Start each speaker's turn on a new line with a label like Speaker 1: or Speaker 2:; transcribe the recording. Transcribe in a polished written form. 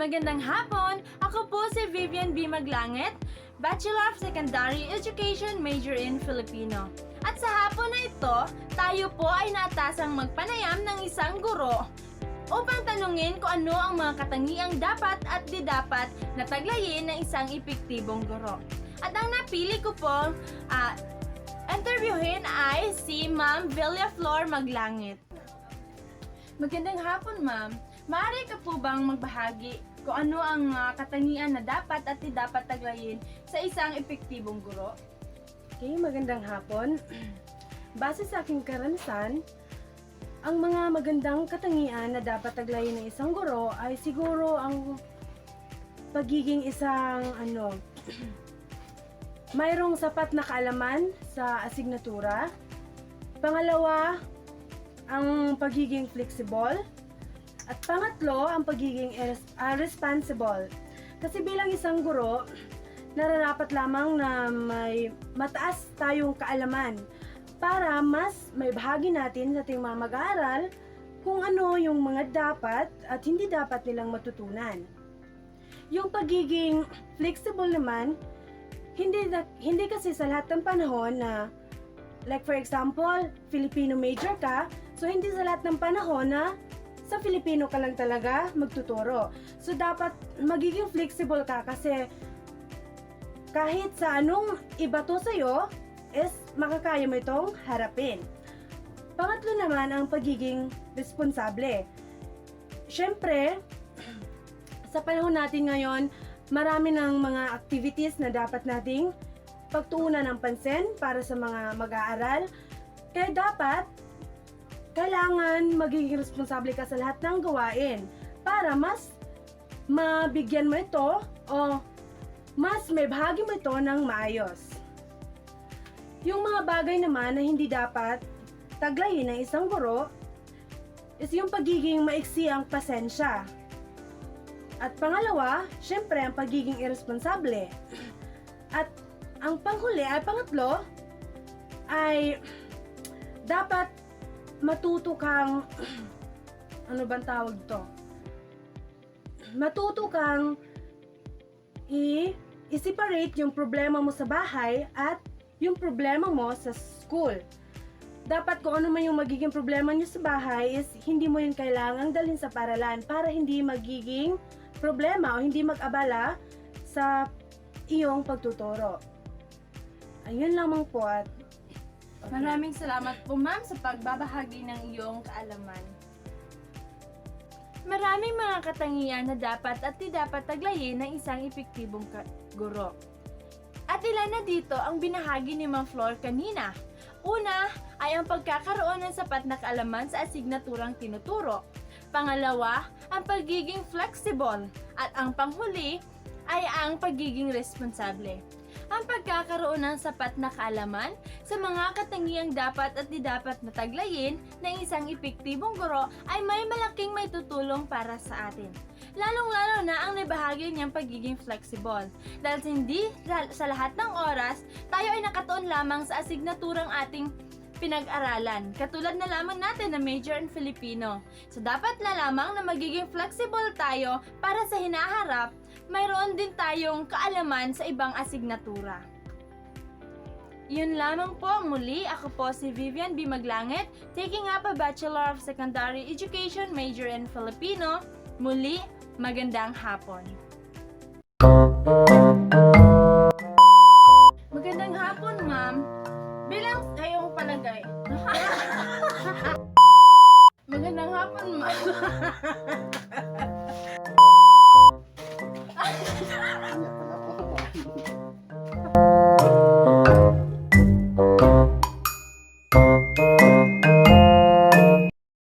Speaker 1: Magandang hapon! Ako po si Vivian B. Maglangit, Bachelor of Secondary Education, major in Filipino. At sa hapon na ito, tayo po ay natasang magpanayam ng isang guro upang tanungin kung ano ang mga katangiang dapat at di dapat na taglayin ng isang epektibong guro. At ang napili ko po interviewin ay si Ma'am Villaflor Maglangit. Magandang hapon, Ma'am. Maaari ka po bang magbahagi kung ano ang katangian na dapat at di dapat taglayin sa isang epektibong guro?
Speaker 2: Okay, magandang hapon. Base sa aking karanasan, ang mga magandang katangian na dapat taglayin ng isang guro ay siguro ang pagiging isang mayroong sapat na kaalaman sa asignatura. Pangalawa, ang pagiging flexible. At pangatlo, ang pagiging responsible. Kasi bilang isang guro, nararapat lamang na may mataas tayong kaalaman para mas may bahagi natin sa ating mga mag-aaral kung ano yung mga dapat at hindi dapat nilang matutunan. Yung pagiging flexible naman, hindi kasi sa lahat ng panahon na, like for example, Filipino major ka, so hindi sa lahat ng panahon na sa Filipino ka lang talaga magtuturo. So dapat magiging flexible ka kasi kahit sa anong ibato sa'yo is makakaya mo itong harapin. Pangatlo naman ang pagiging responsable. Siyempre, sa panahon natin ngayon, marami ng mga activities na dapat nating pagtuunan ng pansin para sa mga mag-aaral. Kaya dapat kailangan magiging responsable ka sa lahat ng gawain para mas mabigyan mo ito o mas may bahagi mo ito ng maayos. Yung mga bagay naman na hindi dapat taglayin ng isang guro is yung pagiging maiksi ang pasensya. At pangalawa, syempre ang pagiging irresponsable. At ang pangatlo ay dapat matuto kang matuto kang i-separate yung problema mo sa bahay at yung problema mo sa school. Dapat kung ano man yung magiging problema nyo sa bahay is hindi mo yun kailangang dalhin sa paaralan para hindi magiging problema o hindi mag-abala sa iyong pagtuturo. Ayun lamang po at
Speaker 1: Okay. Maraming salamat po, Ma'am, sa pagbabahagi ng iyong kaalaman. Maraming mga katangian na dapat at di dapat taglayin ng isang epektibong guro. At ilan na dito ang binahagi ni Ma'am Flor kanina. Una ay ang pagkakaroon ng sapat na kaalaman sa asignaturang tinuturo. Pangalawa, ang pagiging flexible. At ang panghuli ay ang pagiging responsable. Ang pagkakaroon ng sapat na kaalaman sa mga katangiang dapat at di dapat na taglayin ng isang epektibong guro ay may malaking may tutulong para sa atin. Lalong-lalo na ang nabahagi niyang pagiging flexible. Dahil hindi sa lahat ng oras, tayo ay nakatuon lamang sa asignaturang ating pinag-aralan. Katulad na lamang natin na major in Filipino. So dapat na lamang na magiging flexible tayo para sa hinaharap, mayroon din tayong kaalaman sa ibang asignatura. Yun lamang po, muli ako po si Vivian B. Maglangit, taking up a Bachelor of Secondary Education, major in Filipino. Muli, magandang hapon. Magandang hapon, ma'am. Bilang kayong palagay. Magandang hapon, ma'am.